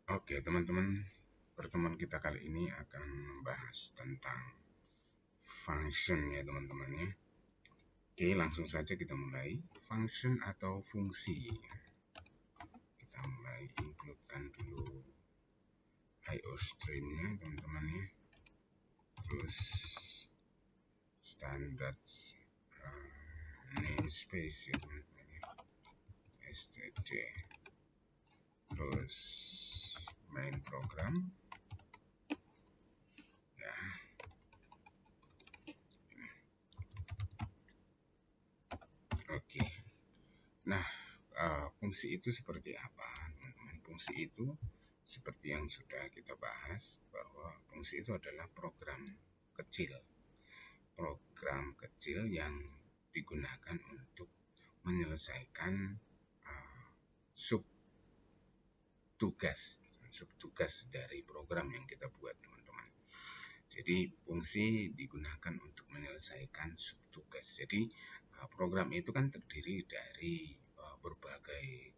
Oke, teman-teman, pertemuan kita kali ini akan membahas tentang function ya, teman-teman ya. Oke, langsung saja kita mulai. Function atau fungsi. Kita mulai includekan dulu IOStream-nya, teman-teman ya. Terus standard namespace ya, teman-teman ya. std. Terus main program ya. Oke. Nah, fungsi itu seperti apa, teman-teman? Fungsi itu seperti yang sudah kita bahas bahwa fungsi itu adalah program kecil yang digunakan untuk menyelesaikan uh, sub tugas dari program yang kita buat, teman-teman. Jadi fungsi digunakan untuk menyelesaikan subtugas. Jadi program itu kan terdiri dari berbagai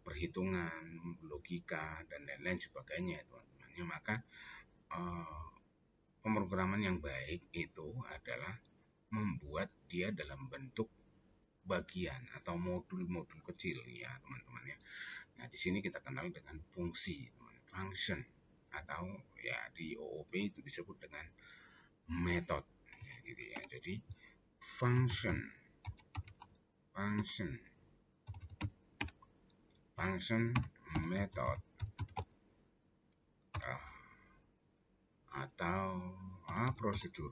perhitungan, logika, dan lain-lain sebagainya, teman-teman. Maka pemrograman yang baik itu adalah membuat dia dalam bentuk bagian atau modul-modul kecil ya, teman-teman ya. Nah, di sini kita kenal dengan fungsi, teman, function, atau ya di OOP itu disebut dengan method ya, gitu ya. Jadi function function function method uh, atau prosedur.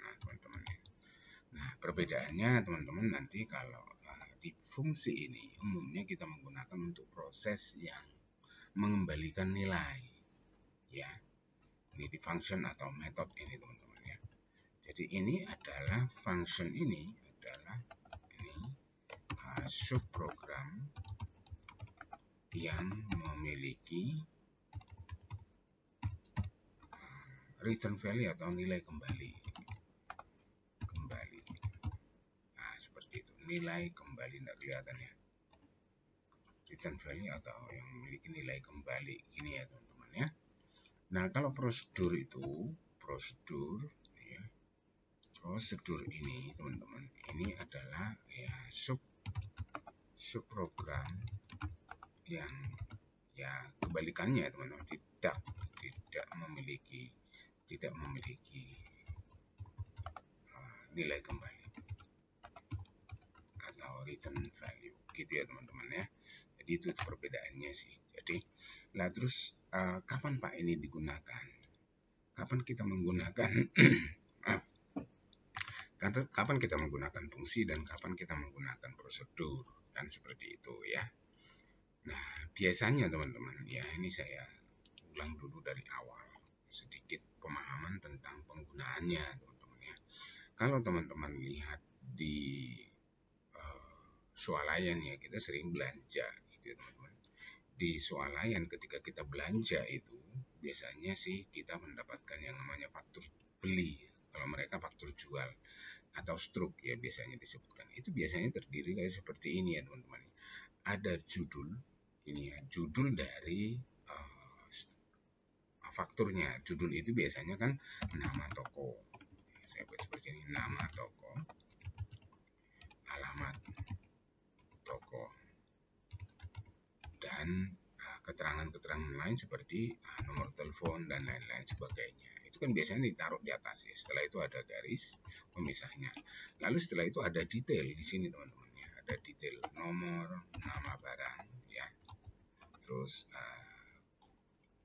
Nah, teman-teman ya. Nah, perbedaannya teman-teman nanti kalau di fungsi ini umumnya kita menggunakan untuk proses yang mengembalikan nilai ya. Ini di function atau method ini, teman-teman ya. Jadi ini adalah function, ini adalah subprogram yang memiliki return value atau nilai kembali. Nah, seperti itu. Nilai kembali, tidak kelihatan ya. Return value atau yang memiliki nilai kembali. Ini ya, teman-teman ya. Nah, kalau prosedur itu, prosedur ini, teman-teman, ini adalah ya subprogram yang ya kebalikannya, teman-teman, tidak memiliki nilai kembali atau return value, gitu ya, teman-teman ya. Jadi itu perbedaannya sih. Jadi lah terus kapan Pak ini digunakan? Kapan kita menggunakan kapan kita menggunakan fungsi dan kapan kita menggunakan prosedur, kan seperti itu ya. Nah, biasanya teman-teman ya, ini saya ulang dulu dari awal sedikit pemahaman tentang penggunaannya, teman-teman ya. Kalau teman-teman lihat di swalayan ya, kita sering belanja gitu ya, teman-teman. Di swalayan ketika kita belanja itu biasanya sih kita mendapatkan yang namanya faktur beli. Kalau mereka faktur jual atau struk ya biasanya disebutkan. Itu biasanya terdiri dari seperti ini ya, teman-teman. Ada judul, ini ya, judul dari fakturnya. Judul itu biasanya kan nama toko. Saya buat seperti ini, nama toko, alamat toko, dan keterangan-keterangan lain seperti nomor telepon dan lain-lain sebagainya. Itu kan biasanya ditaruh di atas ya. Setelah itu ada garis pemisahnya. Lalu setelah itu ada detail di sini, teman-teman ya. Ada detail nomor, nama barang ya. Terus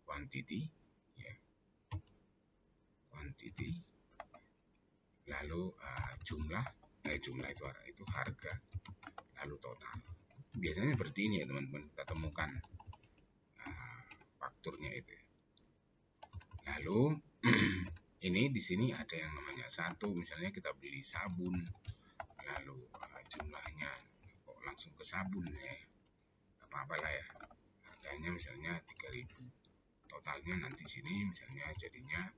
quantity ya. Quantity. Lalu jumlah itu harga. Lalu total. Biasanya seperti ini ya, teman-teman. Kita temukan fakturnya itu. Lalu ini di sini ada yang namanya satu, misalnya kita beli sabun, lalu jumlahnya kok langsung ke sabun ya, apa-apalah ya, harganya misalnya 3.000, totalnya nanti sini misalnya jadinya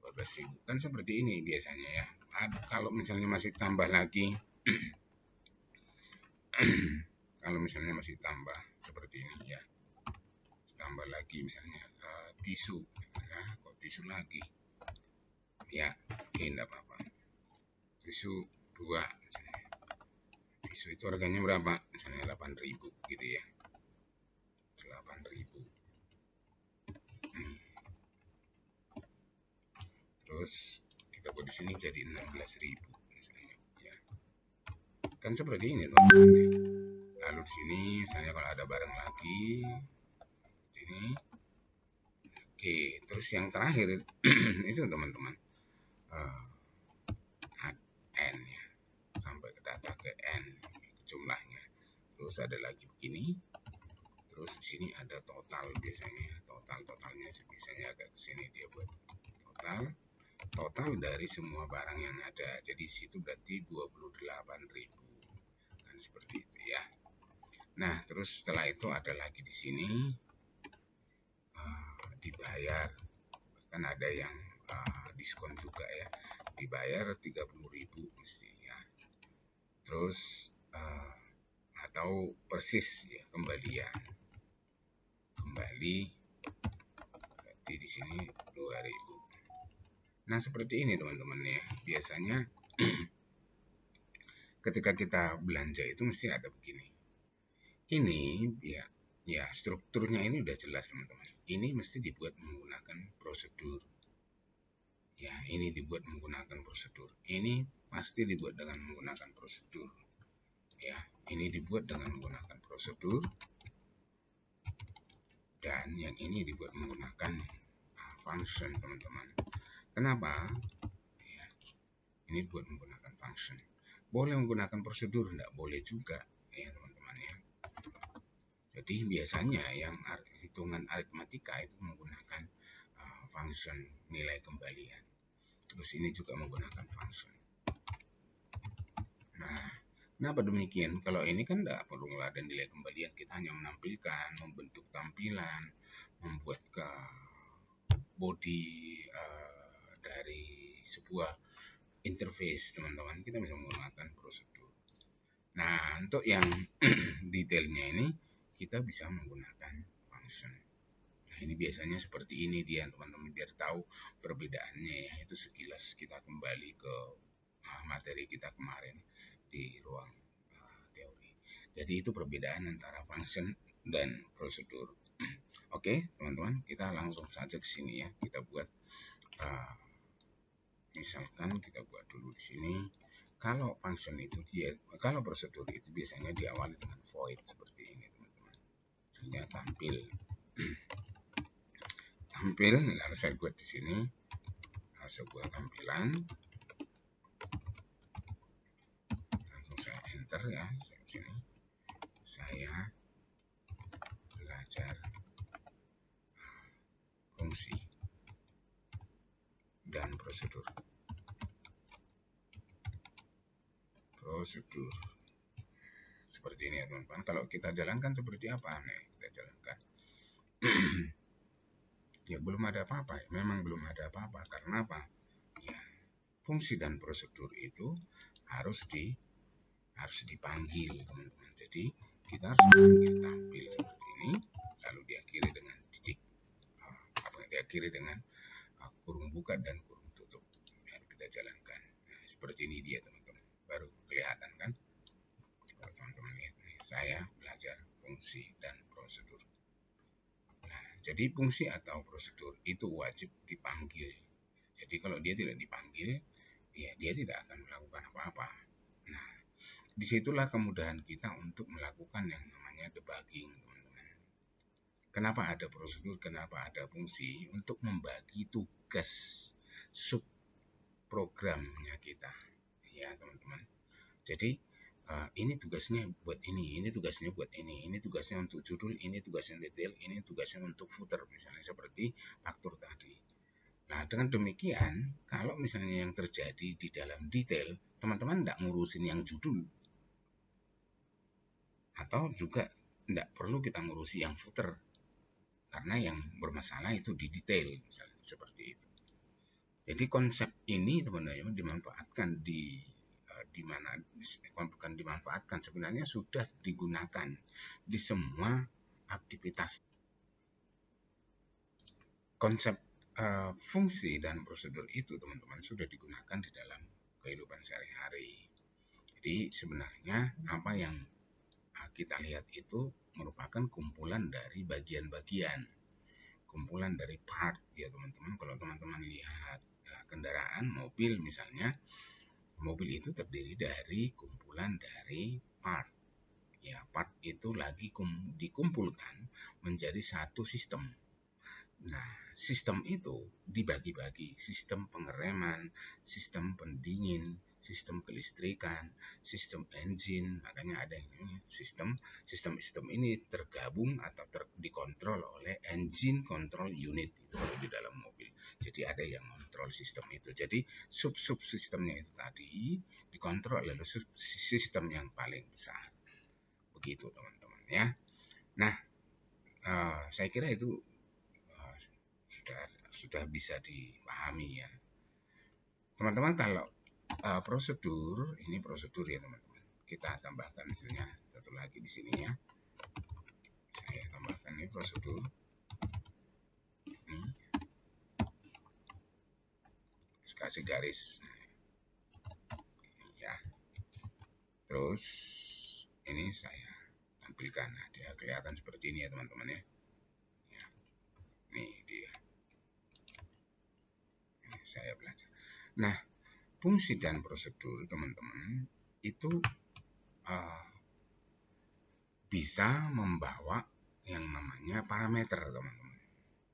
12.000, kan seperti ini biasanya ya. Kalau misalnya masih tambah lagi kalau misalnya masih tambah seperti ini ya, lagi misalnya tisu, kok tisu lagi, ya oke enggak apa-apa, tisu 2 misalnya. Tisu itu harganya berapa, misalnya 8.000 gitu ya, 8.000. Terus kita buat di sini jadi 16.000 misalnya ya. Kan seperti ini teman-teman. Lalu di sini misalnya kalau ada barang lagi ini. Oke, terus yang terakhir itu teman-teman n ya, sampai ke data ke n jumlahnya. Terus ada lagi begini. Terus di sini ada total, biasanya totalnya biasanya agak ke sini dia buat total dari semua barang yang ada. Jadi situ berarti 28.000 kan, seperti itu ya. Nah, terus setelah itu ada lagi di sini dibayar, kan ada yang diskon juga ya, dibayar 30.000 mestinya. Terus atau persis ya, kembali berarti di sini 2.000. Nah, seperti ini teman-teman ya. Biasanya ketika kita belanja itu mesti ada begini. Ini ya strukturnya ini udah jelas teman-teman. Ini mesti dibuat menggunakan prosedur. Ya, ini dibuat menggunakan prosedur. Ini pasti dibuat dengan menggunakan prosedur. Ya, ini dibuat dengan menggunakan prosedur. Dan yang ini dibuat menggunakan function, teman-teman. Kenapa? Ya, ini buat menggunakan function. Boleh menggunakan prosedur, enggak boleh juga, ya teman-teman ya. Jadi biasanya yang hitungan aritmatika itu menggunakan function nilai kembalian. Terus ini juga menggunakan function. Nah, kenapa demikian? Kalau ini kan tidak perlu ada nilai kembalian, kita hanya menampilkan, membentuk tampilan, membuat ke body dari sebuah interface, teman-teman. Kita bisa menggunakan prosedur. Nah, untuk yang detailnya ini kita bisa menggunakan function. Nah, ini biasanya seperti ini dia, teman-teman, biar tahu perbedaannya ya. Itu sekilas kita kembali ke materi kita kemarin di ruang teori. Jadi itu perbedaan antara function dan prosedur. Oke, teman-teman, kita langsung saja ke sini ya. Kita buat misalkan kita buat dulu di sini. Kalau function itu kalau prosedur itu biasanya diawali dengan void seperti ini, teman-teman. Misalnya tampil, lalu saya buat di sini sebuah tampilan. Langsung saya enter ya, saya sini. Saya belajar fungsi dan prosedur. Seperti ini ya teman-teman. Kalau kita jalankan seperti apa? Nih, kita jalankan. Ya belum ada apa-apa. Memang belum ada apa-apa. Karena apa? Ya, fungsi dan prosedur itu harus dipanggil, teman-teman. Jadi kita harus memanggil tampil seperti ini, lalu diakhiri dengan titik, diakhiri dengan kurung buka dan kurung tutup. Ya, kita jalankan. Nah, seperti ini dia teman-teman. Baru kelihatan kan? Kalau teman-teman lihat nih, saya belajar fungsi dan prosedur. Nah, jadi fungsi atau prosedur itu wajib dipanggil. Jadi kalau dia tidak dipanggil, ya dia tidak akan melakukan apa-apa. Nah, disitulah kemudahan kita untuk melakukan yang namanya debugging, teman-teman. Kenapa ada prosedur, kenapa ada fungsi? Untuk membagi tugas sub programnya kita, ya teman-teman. Jadi ini tugasnya buat ini tugasnya buat ini tugasnya untuk judul, ini tugasnya detail, ini tugasnya untuk footer, misalnya seperti faktur tadi. Nah, dengan demikian, kalau misalnya yang terjadi di dalam detail, teman-teman tidak ngurusin yang judul, atau juga tidak perlu kita ngurusi yang footer, karena yang bermasalah itu di detail, misalnya seperti itu. Jadi konsep ini teman-teman dimanfaatkan bukan dimanfaatkan, sebenarnya sudah digunakan di semua aktivitas. konsep fungsi dan prosedur itu teman-teman sudah digunakan di dalam kehidupan sehari-hari. Jadi sebenarnya apa yang kita lihat itu merupakan kumpulan dari bagian-bagian, kumpulan dari part ya teman-teman. Kalau teman-teman lihat kendaraan mobil misalnya, mobil itu terdiri dari kumpulan dari part. Ya, part itu lagi dikumpulkan menjadi satu sistem. Nah, sistem itu dibagi-bagi, sistem pengereman, sistem pendingin, sistem kelistrikan, sistem engine, makanya ada yang sistem ini tergabung atau dikontrol oleh engine control unit itu kalau di dalam mobil. Jadi ada yang kontrol sistem itu. Jadi sub-sub sistemnya itu tadi dikontrol oleh sistem yang paling besar. Begitu teman-teman ya. Nah, saya kira itu sudah bisa dipahami ya. Teman-teman kalau prosedur, ini prosedur ya teman-teman. Kita tambahkan misalnya satu lagi di sini ya. Saya tambahkan ini prosedur. Ini. Kasih garis. Ini ya. Terus ini saya tampilkan. Nah, dia kelihatan seperti ini ya teman-teman ya. Ini dia. Ini saya belajar. Nah, fungsi dan prosedur teman-teman itu bisa membawa yang namanya parameter teman-teman.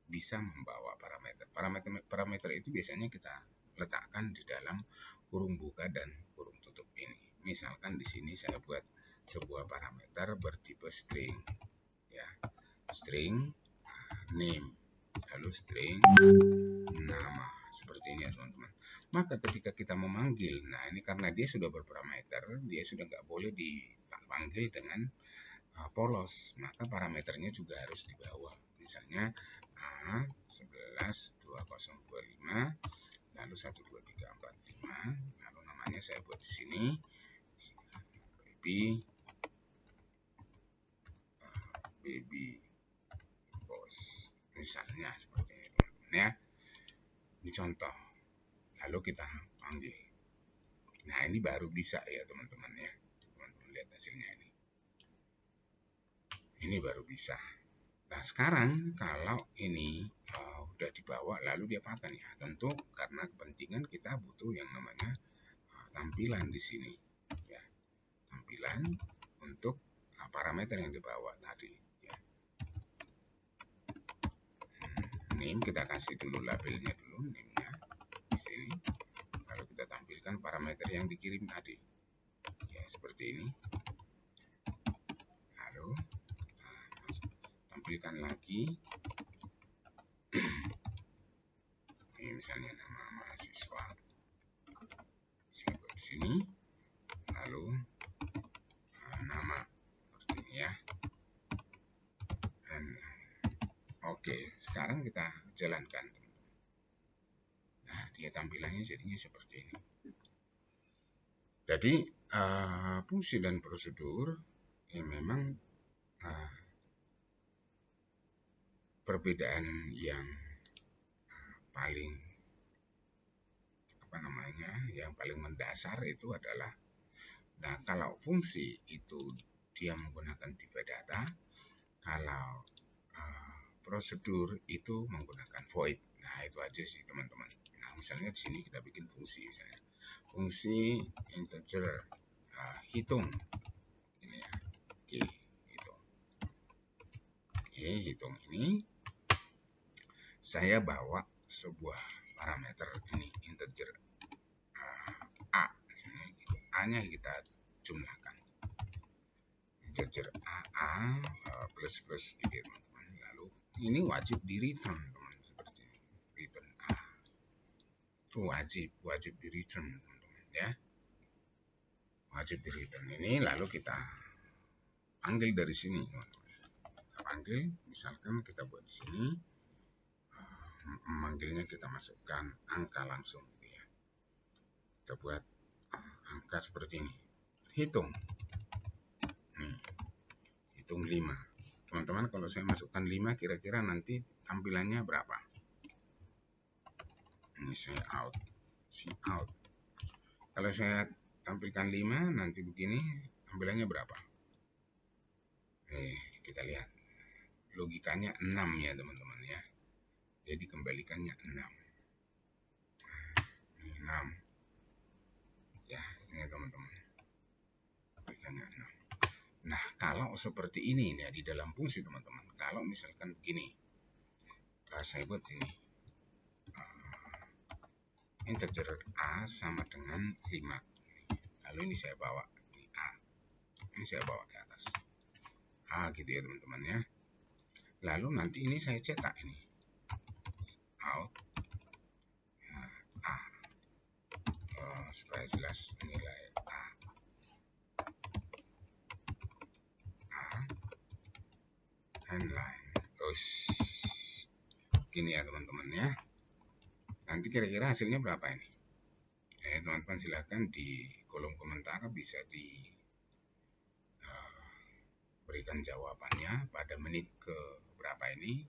Bisa membawa parameter. Parameter itu biasanya kita letakkan di dalam kurung buka dan kurung tutup ini. Misalkan di sini saya buat sebuah parameter bertipe string ya. String name lalu string nama seperti ini ya teman-teman. Maka ketika kita memanggil, nah ini karena dia sudah berparameter, dia sudah nggak boleh dipanggil dengan polos, maka parameternya juga harus dibawa. Misalnya A112025 lalu 12345 lalu namanya saya buat di sini baby boss misalnya seperti ini teman-teman ya. Ini contoh. Lalu kita panggil. Nah ini baru bisa ya teman-teman ya. Teman-teman lihat hasilnya ini. Ini baru bisa. Nah sekarang kalau ini udah dibawa lalu dia pakai ya. Tentu karena kepentingan kita butuh yang namanya tampilan di sini. Ya. Tampilan untuk parameter yang dibawa tadi. Ya. Name kita kasih dulu labelnya dulu, name-nya di sini. Lalu kita tampilkan parameter yang dikirim tadi. Ya seperti ini. Lalu tampilkan lagi. Ini misalnya nama mahasiswa. Saya buat di sini. Lalu nama seperti ini ya. Dan oke, sekarang kita jalankan. Nah, dia tampilannya jadinya seperti ini. Jadi fungsi dan prosedur ya memang perbedaan yang paling yang paling mendasar itu adalah, nah kalau fungsi itu dia menggunakan tipe data, kalau prosedur itu menggunakan void. Nah itu aja sih teman-teman. Nah misalnya di sini kita bikin fungsi misalnya fungsi integer hitung ini ya. Oke, hitung. Oke, hitung ini saya bawa sebuah parameter ini integer A. A-nya kita jumlahkan. Integer A plus gitu ya teman-teman. Lalu ini wajib di return teman-teman seperti ini. Return A. Itu wajib di return teman-teman ya. Wajib di return ini lalu kita panggil dari sini teman-teman. Kita panggil, misalkan kita buat di sini memanggilnya kita masukkan angka langsung ya. Kita buat angka seperti ini. Hitung. Hitung 5. Teman-teman kalau saya masukkan 5 kira-kira nanti tampilannya berapa? Ini saya out, out. Kalau saya tampilkan 5, nanti begini, tampilannya berapa? Kita lihat. Logikanya 6 ya teman-teman ya. Jadi kembalikannya 6. 6. Ya, ini teman-teman. Kembalikannya 6. Nah, kalau seperti ini ya di dalam fungsi teman-teman. Kalau misalkan begini. Saya buat ini. Integer A sama dengan 5. Lalu ini saya bawa ini A. Ini saya bawa ke atas. A gitu ya teman-teman ya. Lalu nanti ini saya cetak ini. Out. A. Supaya jelas nilai A. Line. Terus gini ya teman-teman ya. Nanti kira-kira hasilnya berapa ini? Teman-teman silahkan di kolom komentar bisa berikan jawabannya pada menit ke berapa ini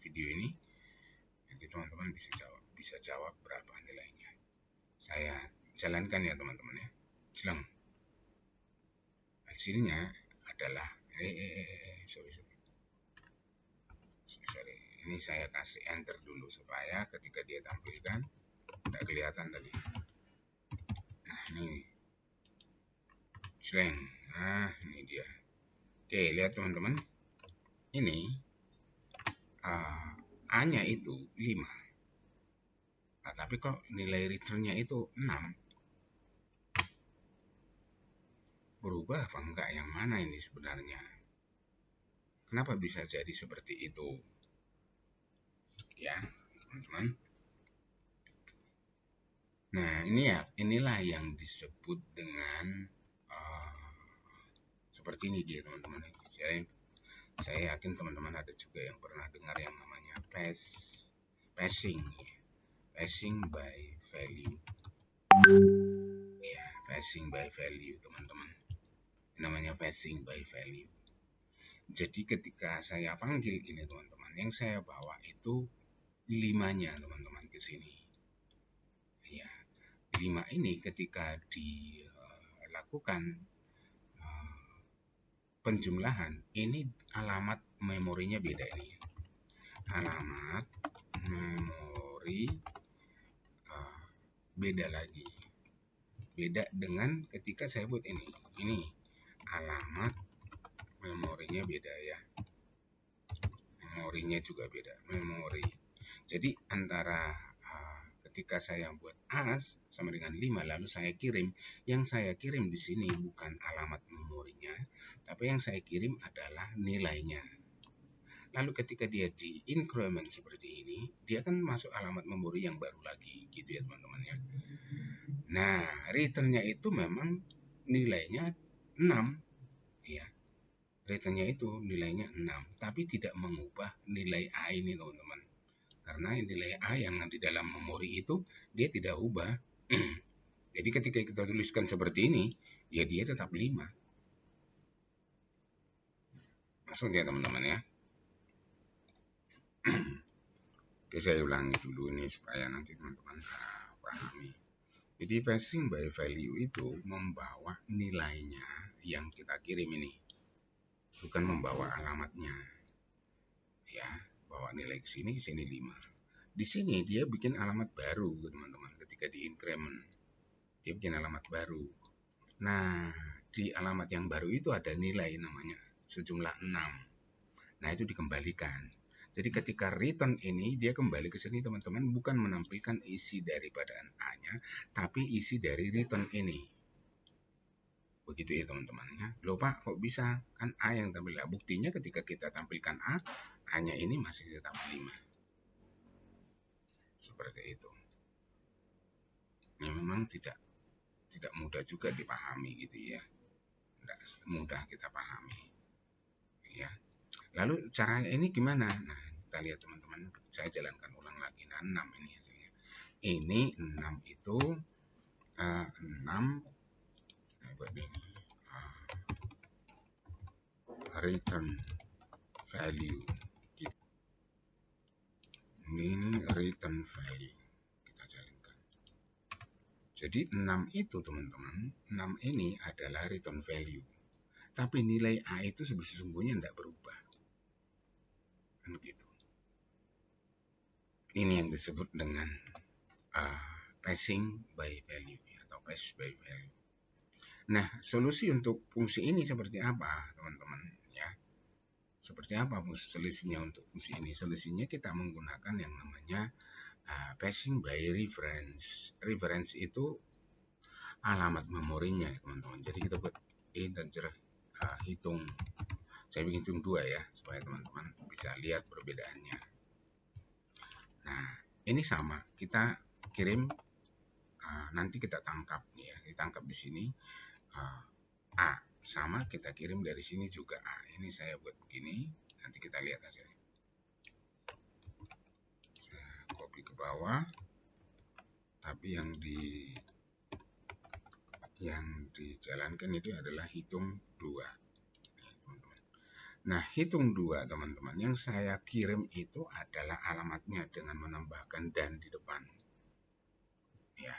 video ini. Nanti teman-teman bisa jawab berapa nilainya. Saya jalankan ya teman-teman ya. Silang. Hasilnya adalah sorry. Ini saya kasih enter dulu supaya ketika dia tampilkan tidak kelihatan tadi. Nah ini slang. Nah ini dia. Oke, lihat teman-teman. Ini A-nya itu 5. Nah, tapi kok nilai returnnya itu 6. Berubah apa enggak? Yang mana ini sebenarnya? Kenapa bisa jadi seperti itu? Ya, teman-teman. Nah, inilah yang disebut dengan seperti ini dia teman-teman. Saya yakin teman-teman ada juga yang pernah dengar yang namanya passing by value. Ya, passing by value teman-teman. Namanya passing by value. Jadi ketika saya panggil ini teman-teman, yang saya bawa itu 5-nya teman-teman ke sini. Ya, 5 ini ketika dilakukan penjumlahan, ini alamat memorinya beda ini. Alamat memori beda lagi. Beda dengan ketika saya buat ini. Ini alamat memorinya beda ya. Memorinya juga beda. Memori. Jadi antara ketika saya buat A sama dengan 5 lalu saya kirim, yang saya kirim di sini bukan alamat memorinya, tapi yang saya kirim adalah nilainya. Lalu ketika dia di increment seperti ini, dia kan masuk alamat memori yang baru lagi, gitu ya teman-teman ya. Nah, returnnya itu memang nilainya 6, ya. Returnnya itu nilainya 6, tapi tidak mengubah nilai A ini teman-teman. Karena nilai A yang di dalam memori itu dia tidak ubah. Jadi ketika kita tuliskan seperti ini, ya dia tetap 5. Masuk ya teman-teman ya. Oke, saya ulangi dulu ini supaya nanti teman-teman pahami. Jadi passing by value itu membawa nilainya yang kita kirim ini, bukan membawa alamatnya. Ya, bawa nilai ke sini 5. Di sini dia bikin alamat baru teman-teman. Ketika di increment, dia bikin alamat baru. Nah, di alamat yang baru itu ada nilai namanya sejumlah 6. Nah, itu dikembalikan. Jadi ketika return ini dia kembali ke sini teman-teman, bukan menampilkan isi daripada A-nya, tapi isi dari return ini. Begitu ya teman-teman ya. Loh Pak, kok bisa? Kan A yang tampil. Buktinya ketika kita tampilkan A-nya ini masih tetap 5. Seperti itu. Ini memang tidak mudah juga dipahami gitu ya. Tidak mudah kita pahami. Ya. Lalu caranya ini gimana? Nah, kita lihat teman-teman, saya jalankan ulang lagi. Nah, 6 ini hasilnya. Ini 6 itu 6 buat ini return value. Ini return value. Kita jalankan. Jadi 6 itu teman-teman, 6 ini adalah return value. Tapi nilai A itu sesungguhnya tidak berubah. Kan begitu. Ini yang disebut dengan passing by value atau pass by value. Nah, solusi untuk fungsi ini seperti apa, teman-teman? Ya, seperti apa solusinya untuk fungsi ini? Solusinya kita menggunakan yang namanya passing by reference. Reference itu alamat memorinya, teman-teman. Jadi kita buat integer hitung. Saya bikin hitung 2 ya, supaya teman-teman bisa lihat perbedaannya. Nah, ini sama. Kita kirim, nanti kita tangkap ya. Ditangkap di sini A. Sama, kita kirim dari sini juga A. Ini saya buat begini. Nanti kita lihat hasilnya. Saya copy ke bawah. Tapi yang dijalankan itu adalah hitung 2. Nah, hitung 2 teman-teman, yang saya kirim itu adalah alamatnya dengan menambahkan dan di depan. Ya,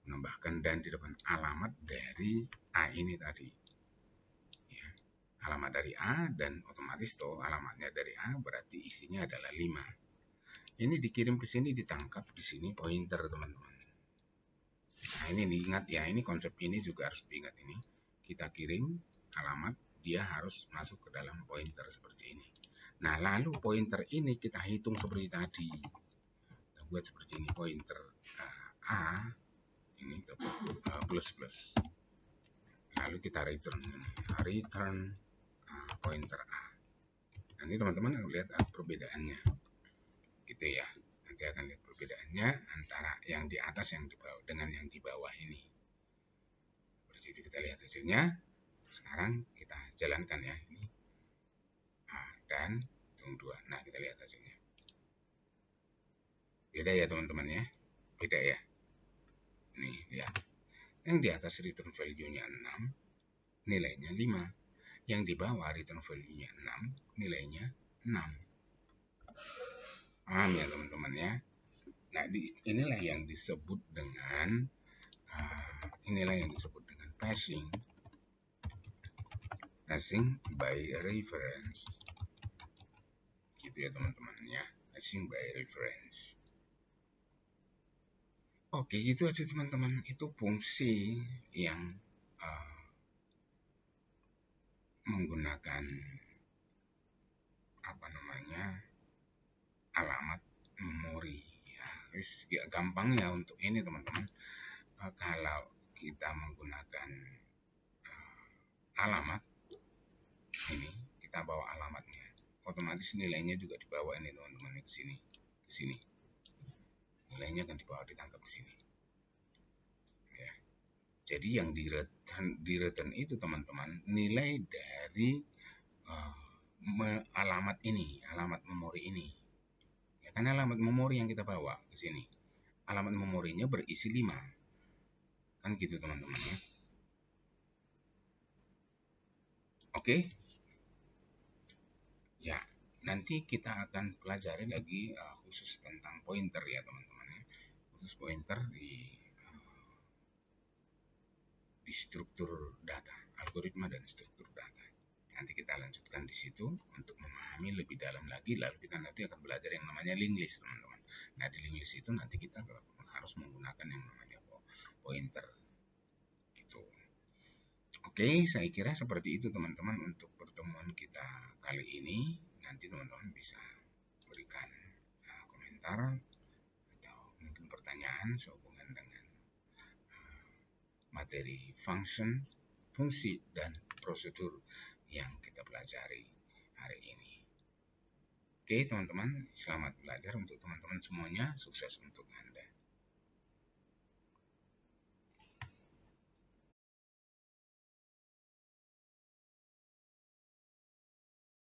menambahkan dan di depan alamat dari A ini tadi. Ya, alamat dari A dan otomatis toh alamatnya dari A berarti isinya adalah 5. Ini dikirim ke sini, ditangkap di sini pointer teman-teman. Nah, ini diingat ya, ini konsep ini juga harus diingat ini. Kita kirim alamat, dia harus masuk ke dalam pointer seperti ini. Nah, lalu pointer ini kita hitung seperti tadi. Kita buat seperti ini, pointer A ini plus. Lalu kita return pointer A. Nanti teman-teman akan lihat perbedaannya. Gitu ya. Nanti akan lihat perbedaannya antara yang di atas yang di bawah dengan yang di bawah ini. Seperti itu kita lihat hasilnya. Sekarang kita jalankan ya ini dan hitung 2. Nah, kita lihat hasilnya. Beda ya teman-teman ya. Beda ya. Nih lihat. Yang di atas return value-nya 6, nilainya 5. Yang di bawah return value-nya 6, nilainya 6. Paham ya teman-teman ya. Nah, inilah yang disebut dengan passing by reference. Gitu ya teman-teman ya, passing by reference. Oke, gitu aja teman-teman. Itu fungsi yang menggunakan alamat memori ya. Gampang ya untuk ini teman-teman. Kalau kita menggunakan alamat ini, kita bawa alamatnya, otomatis nilainya juga dibawa ini teman-teman ke sini. Nilainya akan dibawa, ditangkap ke sini. Ya. Jadi yang di return itu teman-teman, nilai dari alamat ini, alamat memori ini. Ya, kan alamat memori yang kita bawa ke sini. Alamat memorinya berisi 5. Kan gitu teman-teman ya. Oke. Ya, nanti kita akan pelajari lagi khusus tentang pointer ya teman-teman ya. Khusus pointer di struktur data, algoritma dan struktur data. Nanti kita lanjutkan di situ untuk memahami lebih dalam lagi. Lalu kita nanti akan belajar yang namanya linked list teman-teman. Nah, di linked list itu nanti kita harus menggunakan yang namanya pointer. Gitu. Oke, saya kira seperti itu teman-teman untuk pertemuan kita kali ini. Nanti teman-teman bisa berikan komentar atau mungkin pertanyaan sehubungan dengan materi fungsi dan prosedur yang kita pelajari hari ini. Oke teman-teman, selamat belajar untuk teman-teman semuanya, sukses untuk Anda.